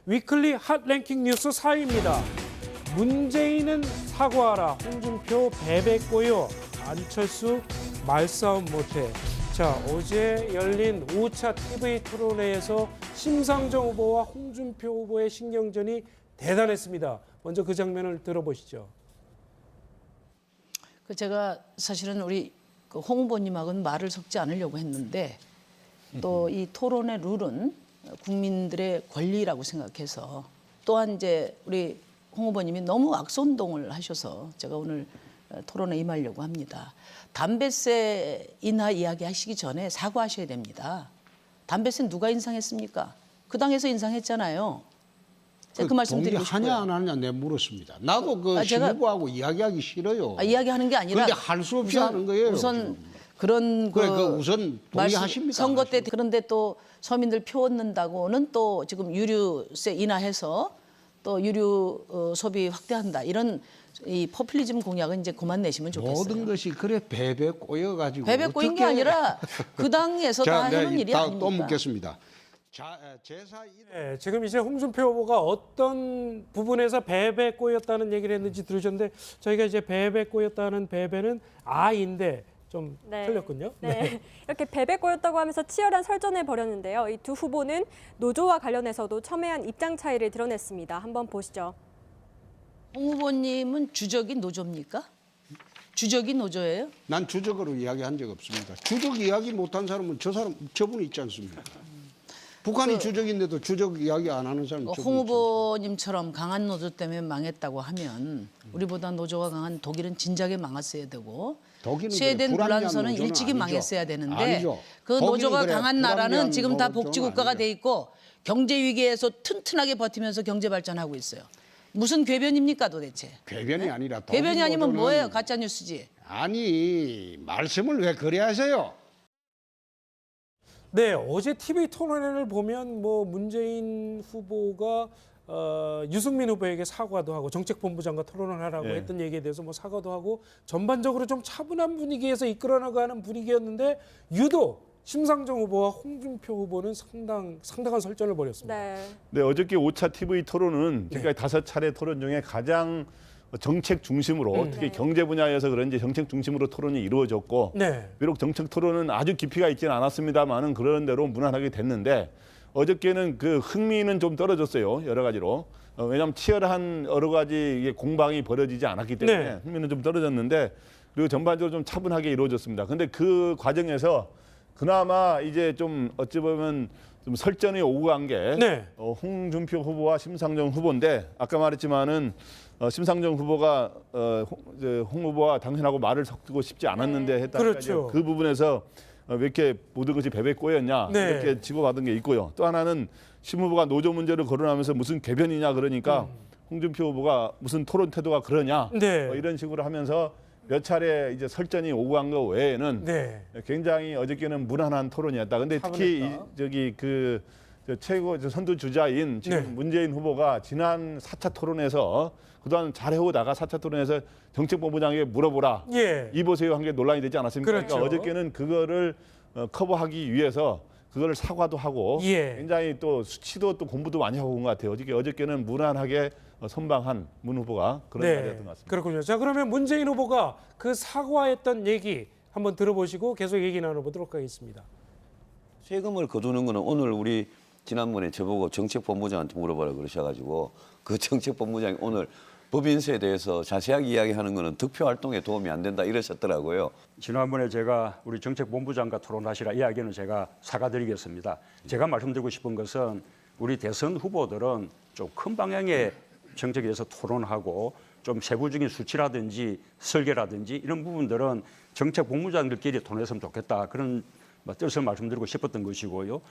위클리 핫 랭킹 뉴스 4위입니다. 문재인은 사과하라. 홍준표 배배 꼬여. 안철수 말싸움 못해. 자, 어제 열린 5차 TV 토론회에서 심상정 후보와 홍준표 후보의 신경전이 대단했습니다. 먼저 그 장면을 들어보시죠. 제가 사실은 우리 홍 후보님하고는 말을 섞지 않으려고 했는데 또 이 토론의 룰은 국민들의 권리라고 생각해서 또한 이제 우리 홍 후보님이 너무 악선동을 하셔서 제가 오늘 토론에 임하려고 합니다. 담배세 인하 이야기하시기 전에 사과하셔야 됩니다. 담배세 누가 인상했습니까? 그 당에서 인상했잖아요. 제가 그 말씀 드리고 싶어요. 동의하냐 안 하냐 내가 물었습니다. 나도 그 신부하고 이야기하기 싫어요. 이야기하는 게 아니라 그런데 할 수 없이 하는 거예요. 우선 그런 그래, 우선 동의하십니까? 선거 때 그런데 또 서민들 표 얻는다고는 또 지금 유류세 인하해서 또 유류 소비 확대한다 이런 이 포퓰리즘 공약은 이제 그만 내시면 좋겠어요. 모든 것이 그래 배배 꼬여가지고 배배 꼬인 게 아니라 그 당에서 다 해놓은 일이 아닙니까? 또 묻겠습니다. 제사 네, 지금 이제 홍준표 후보가 어떤 부분에서 배배 꼬였다는 얘기를 했는지 들으셨는데 저희가 이제 배배 꼬였다는 배배는 아인데 좀 틀렸군요. 네. 이렇게 배배 꼬였다고 하면서 치열한 설전을 벌였는데요. 이 두 후보는 노조와 관련해서도 첨예한 입장 차이를 드러냈습니다. 한번 보시죠. 홍 후보님은 주적이 노조입니까? 주적이 노조예요? 난 주적으로 이야기한 적 없습니다. 주적 이야기 못한 사람은 저분이 있지 않습니까? 북한이 주적인데도 주적 이야기 안 하는 사람은 홍 후보님처럼 강한 노조 때문에 망했다고 하면 우리보다 노조가 강한 독일은 진작에 망했어야 되고 스웨덴 불란서는 일찍이 망했어야 되는데 아니죠. 그 노조가 그래, 강한 나라는 지금 다 노조는 복지국가가 아니죠. 돼 있고 경제 위기에서 튼튼하게 버티면서 경제 발전하고 있어요. 무슨 궤변입니까 도대체? 궤변이 아니라 궤변이 아니면 노조는- 뭐예요? 가짜 뉴스지. 아니 말씀을 왜 그래 하세요? 네, 어제 TV 토론회를 보면 뭐 문재인 후보가 유승민 후보에게 사과도 하고 정책본부장과 토론을 하라고 했던 얘기에 대해서 뭐 사과도 하고 전반적으로 좀 차분한 분위기에서 이끌어나가는 분위기였는데 유독 심상정 후보와 홍준표 후보는 상당한 설전을 벌였습니다. 네, 어저께 5차 TV 토론은 지금까지 5차례 토론 중에 가장 정책 중심으로 특히 경제 분야에서 그런지 정책 중심으로 토론이 이루어졌고 비록 정책 토론은 아주 깊이가 있지는 않았습니다만은 그런 대로 무난하게 됐는데 어저께는 그 흥미는 좀 떨어졌어요. 여러 가지로. 왜냐하면 치열한 여러 가지 공방이 벌어지지 않았기 때문에 흥미는 좀 떨어졌는데 그리고 전반적으로 좀 차분하게 이루어졌습니다. 근데 그 과정에서 그나마 이제 좀 어찌 보면 좀 설전이 오고 간 게 홍준표 후보와 심상정 후보인데 아까 말했지만은 심상정 후보가 홍 후보와 당신하고 말을 섞고 싶지 않았는데 했다니까 그렇죠. 그 부분에서 왜 이렇게 모든 것이 배배 꼬였냐 이렇게 치고받은 게 있고요. 또 하나는 심 후보가 노조 문제를 거론하면서 무슨 궤변이냐 그러니까 홍준표 후보가 무슨 토론 태도가 그러냐 뭐 이런 식으로 하면서 몇 차례 이제 설전이 오고 간 거 외에는 굉장히 어저께는 무난한 토론이었다. 근데 특히 그 최고 선두 주자인 지금 문재인 후보가 지난 4차 토론에서 그동안 잘 해오다가 4차 토론에서 정책본부장에게 물어보라. 이보세요 한 게 논란이 되지 않았습니까? 그렇죠. 그러니까 어저께는 그거를 커버하기 위해서 그거를 사과도 하고 굉장히 또 수치도 또 공부도 많이 하고 온 것 같아요. 어저께는 무난하게 선방한 문 후보가 그런 자리였던 것 같습니다. 그렇군요. 자, 그러면 문재인 후보가 그 사과했던 얘기 한번 들어보시고 계속 얘기 나눠보도록 하겠습니다. 세금을 거두는 거는 오늘 우리 지난번에 저보고 정책본부장한테 물어보라 그러셔가지고 그 정책본부장이 오늘 법인세에 대해서 자세하게 이야기하는 거는 득표 활동에 도움이 안 된다 이러셨더라고요. 지난번에 제가 우리 정책본부장과 토론하시라 이야기는 제가 사과드리겠습니다. 제가 말씀드리고 싶은 것은 우리 대선 후보들은 좀 큰 방향의 정책에 대해서 토론하고 좀 세부적인 수치라든지 설계라든지 이런 부분들은 정책본부장들끼리 토론했으면 좋겠다. 그런 뜻을 말씀드리고 싶었던 것이고요.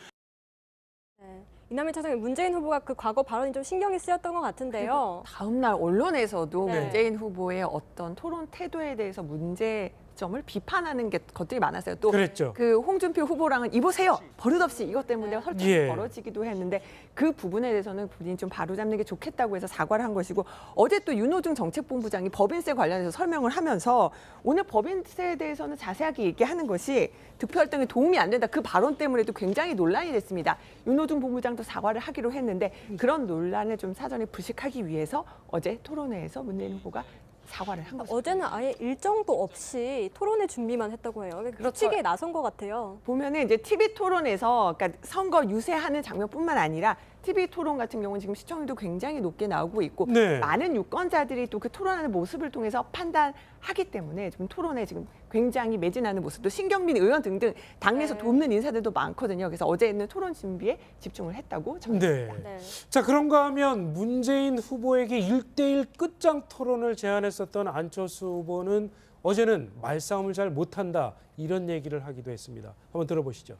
이남희 차장님, 문재인 후보가 그 과거 발언이 좀 신경이 쓰였던 것 같은데요. 다음 날 언론에서도 문재인 후보의 어떤 토론 태도에 대해서 문제 점을 비판하는 것들이 많았어요. 또 그랬죠. 그 홍준표 후보랑은 이보세요. 버릇없이 이것 때문에 설전이 예. 벌어지기도 했는데 그 부분에 대해서는 본인이 좀 바로잡는 게 좋겠다고 해서 사과를 한 것이고 어제 또 윤호중 정책본부장이 법인세 관련해서 설명을 하면서 오늘 법인세에 대해서는 자세하게 얘기하는 것이 득표활동에 도움이 안 된다. 그 발언 때문에도 굉장히 논란이 됐습니다. 윤호중 본부장도 사과를 하기로 했는데 그런 논란을 좀 사전에 불식하기 위해서 어제 토론회에서 문재인 후보가 사과를 한 거죠. 어제는 아예 일정도 없이 토론회 준비만 했다고 해요. 규칙에 나선 것 같아요. 보면은 이제 TV 토론에서 그러니까 선거 유세하는 장면뿐만 아니라 TV 토론 같은 경우는 지금 시청률도 굉장히 높게 나오고 있고 네. 많은 유권자들이 또 그 토론하는 모습을 통해서 판단하기 때문에 지금 토론에 지금 굉장히 매진하는 모습도 신경민 의원 등등 당내에서 돕는 인사들도 많거든요. 그래서 어제는 토론 준비에 집중을 했다고 전했습니다. 네. 네. 자, 그런가 하면 문재인 후보에게 1대1 끝장 토론을 제안했었던 안철수 후보는 어제는 말싸움을 잘 못한다 이런 얘기를 하기도 했습니다. 한번 들어보시죠.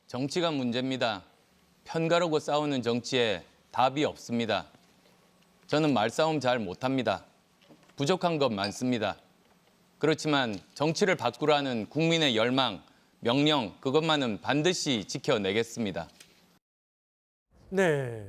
정치가 문제입니다. 편가르고 싸우는 정치에 답이 없습니다. 저는 말싸움 잘 못합니다. 부족한 것 많습니다. 그렇지만 정치를 바꾸라는 국민의 열망, 명령 그것만은 반드시 지켜내겠습니다. 네.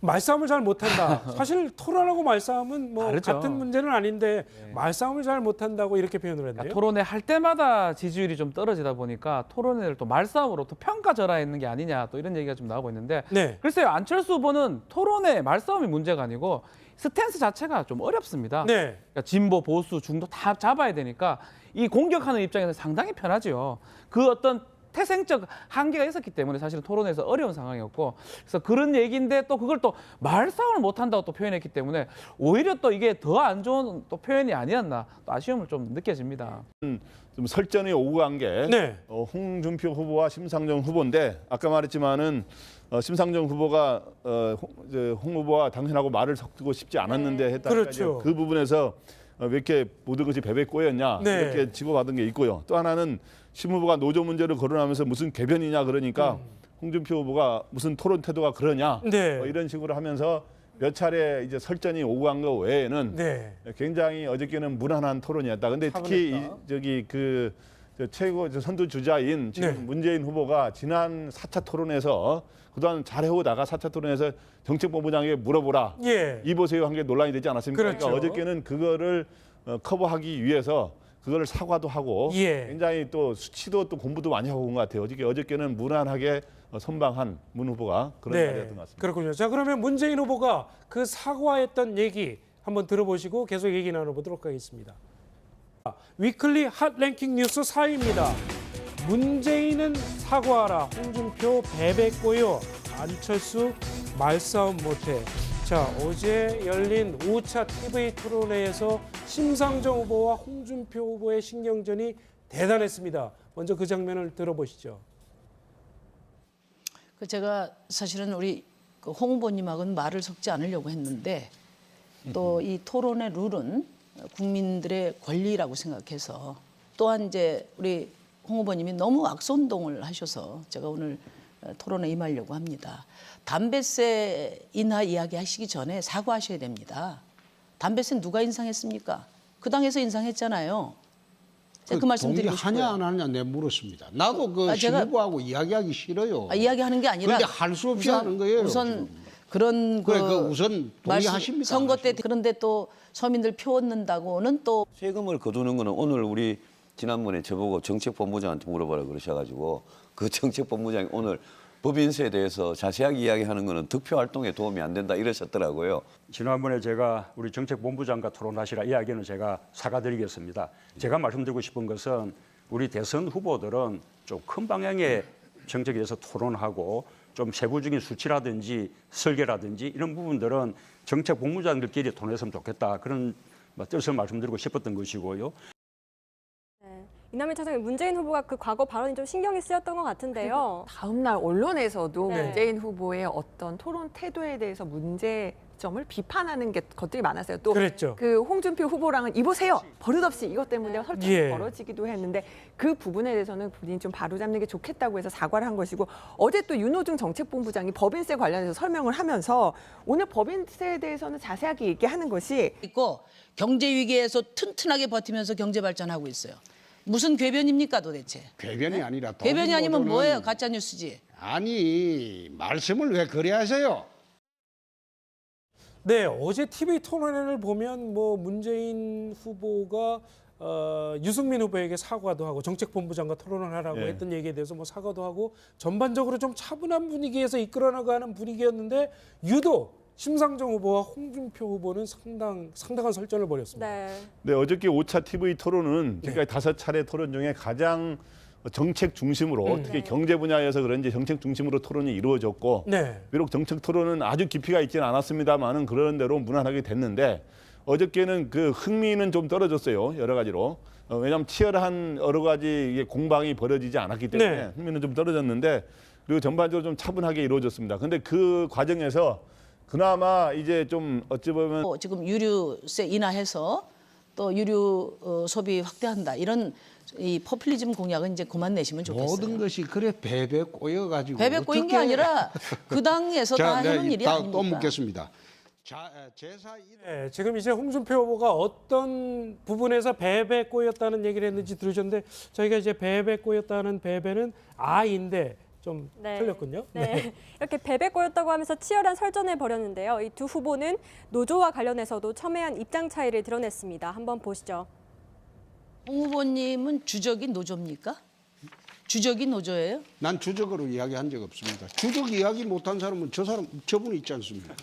말싸움을 잘 못한다. 사실 토론하고 말싸움은 뭐 다르죠. 같은 문제는 아닌데 말싸움을 잘 못한다고 이렇게 표현을 했네요. 그러니까 토론회 할 때마다 지지율이 좀 떨어지다 보니까 토론회를 또 말싸움으로 또 평가절하했는 게 아니냐 또 이런 얘기가 좀 나오고 있는데 네. 글쎄요 안철수 후보는 토론회 말싸움이 문제가 아니고 스탠스 자체가 좀 어렵습니다. 네. 그러니까 진보, 보수, 중도 다 잡아야 되니까 이 공격하는 입장에서 상당히 편하죠. 그 어떤 태생적 한계가 있었기 때문에 사실은 토론에서 어려운 상황이었고 그래서 그런 얘기인데 또 그걸 또 말싸움을 못한다고 또 표현했기 때문에 오히려 또 이게 더 안 좋은 또 표현이 아니었나 또 아쉬움을 좀 느껴집니다. 좀 설전이 오고 간 게 네. 홍준표 후보와 심상정 후보인데 아까 말했지만은 심상정 후보가 홍 후보와 당신하고 말을 섞고 싶지 않았는데 했다. 그렇죠. 그 부분에서 왜 이렇게 모든 것이 베베 꼬였냐 네. 이렇게 치고받은 게 있고요. 또 하나는 심 후보가 노조 문제를 거론하면서 무슨 개변이냐 그러니까 홍준표 후보가 무슨 토론 태도가 그러냐 네. 이런 식으로 하면서 몇 차례 이제 설전이 오고 간 거 외에는 네. 굉장히 어저께는 무난한 토론이었다. 근데 특히 저 최고 선두 주자인 지금 네. 문재인 후보가 지난 4차 토론에서 그동안 잘 해오다가 4차 토론에서 정책본부장에게 물어보라. 예. 이보세요 한 게 논란이 되지 않았습니까? 그렇죠. 그러니까 어저께는 그거를 커버하기 위해서 그거를 사과도 하고 예. 굉장히 또 수치도 또 공부도 많이 하고 온 것 같아요. 어저께는 무난하게 선방한 문 후보가 그런 자리였던 것 같습니다. 그렇군요. 자, 그러면 문재인 후보가 그 사과했던 얘기 한번 들어보시고 계속 얘기 나눠보도록 하겠습니다. 위클리 핫 랭킹 뉴스 4위입니다. 문재인은 사과하라. 홍준표 베베꼬요. 안철수 말싸움 못해. 자, 어제 열린 5차 TV 토론회에서 심상정 후보와 홍준표 후보의 신경전이 대단했습니다. 먼저 그 장면을 들어보시죠. 제가 사실은 우리 홍 후보님하고는 말을 섞지 않으려고 했는데 또 이 토론의 룰은 국민들의 권리라고 생각해서 또한 이제 우리 홍 후보님이 너무 악선동을 하셔서 제가 오늘 토론에 임하려고 합니다. 담배세 인하 이야기하시기 전에 사과하셔야 됩니다. 담배세 누가 인상했습니까? 그 당에서 인상했잖아요. 제가 그 말씀 드리고 싶어요. 동의하냐 안 하냐 내가 물었습니다. 나도 그 제가- 후보하고 이야기하기 싫어요. 이야기하는 게 아니라 그런데 할 수 없이 하는 거예요. 우선 지금. 그런 그래, 그 우선 동의하십니까? 선거 안 때 그런데 또 서민들 표 얻는다고는 또 세금을 거두는 거는 오늘 우리 지난번에 저보고 정책본부장한테 물어봐라 그러셔가지고 그 정책본부장이 오늘 법인세에 대해서 자세하게 이야기하는 거는 득표 활동에 도움이 안 된다 이러셨더라고요. 지난번에 제가 우리 정책본부장과 토론하시라 이야기는 제가 사과드리겠습니다. 제가 말씀드리고 싶은 것은 우리 대선 후보들은 좀 큰 방향의 정책에 대해서 토론하고 좀 세부적인 수치라든지 설계라든지 이런 부분들은 정책본부장들끼리 토론했으면 좋겠다. 그런 뜻을 말씀드리고 싶었던 것이고요. 이남희 차장님, 문재인 후보가 그 과거 발언이 좀 신경이 쓰였던 것 같은데요. 다음 날 언론에서도 네. 문재인 후보의 어떤 토론 태도에 대해서 문제점을 비판하는 것들이 많았어요. 또 그랬죠. 그 홍준표 후보랑은 이보세요. 버릇없이 이것 때문에 설전이 예. 벌어지기도 했는데 그 부분에 대해서는 본인이 좀 바로잡는 게 좋겠다고 해서 사과를 한 것이고 어제 또 윤호중 정책본부장이 법인세 관련해서 설명을 하면서 오늘 법인세에 대해서는 자세하게 얘기하는 것이 있고 경제 위기에서 튼튼하게 버티면서 경제 발전하고 있어요. 무슨 궤변입니까 도대체? 궤변이 아니라 궤변이 아니면 도둑 뭐예요? 노조는 가짜 뉴스지. 아니 말씀을 왜 그래 하세요? 네, 어제 TV 토론회를 보면 뭐 문재인 후보가 유승민 후보에게 사과도 하고 정책본부장과 토론을 하라고 예. 했던 얘기에 대해서 뭐 사과도 하고 전반적으로 좀 차분한 분위기에서 이끌어나가는 분위기였는데 유독 심상정 후보와 홍준표 후보는 상당한 설전을 벌였습니다. 네. 네, 어저께 5차 TV 토론은 지금까지 5차례 토론 중에 가장 정책 중심으로 특히 네. 경제 분야에서 그런지 정책 중심으로 토론이 이루어졌고 네. 비록 정책 토론은 아주 깊이가 있지는 않았습니다만은 그런 대로 무난하게 됐는데 어저께는 그 흥미는 좀 떨어졌어요. 여러 가지로. 왜냐하면 치열한 여러 가지 이게 공방이 벌어지지 않았기 때문에 네. 흥미는 좀 떨어졌는데 그리고 전반적으로 좀 차분하게 이루어졌습니다. 근데 그 과정에서 그나마 이제 좀 어찌 보면 지금 유류세 인하해서 또 유류 소비 확대한다 이런 이 포퓰리즘 공약은 이제 그만 내시면 좋겠어요. 모든 것이 그래 배배 꼬여가지고 배배 꼬인 게 어떻게- 아니라 그 당에서 다 해놓은 일이 아닙니까? 또 묻겠습니다. 제사 네, 지금 이제 홍준표 후보가 어떤 부분에서 배배 꼬였다는 얘기를 했는지 들으셨는데 저희가 이제 배배 꼬였다는 배배는 아인데 좀 네. 틀렸군요. 네. 이렇게 배배 꼬였다고 하면서 치열한 설전을 벌였는데요. 이 두 후보는 노조와 관련해서도 첨예한 입장 차이를 드러냈습니다. 한번 보시죠. 홍 후보님은 주적이 노조입니까? 주적이 노조예요? 난 주적으로 이야기한 적 없습니다. 주적 이야기 못한 사람은 저분이 있지 않습니까?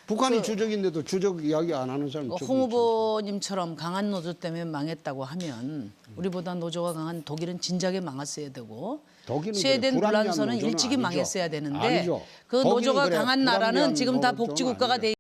북한이 주적인데도 주적 이야기 안 하는 사람은 저분이 홍 있지 않습니까? 후보님처럼 강한 노조 때문에 망했다고 하면 우리보다 노조가 강한 독일은 진작에 망했어야 되고 독일은 스웨덴 그래, 불합리한 불란서는 노조는 일찍이 아니죠. 망했어야 되는데 아니죠. 그 독일은 노조가 그래, 강한 나라는 불합리한 지금 다 노조는 복지국가가 아니죠. 돼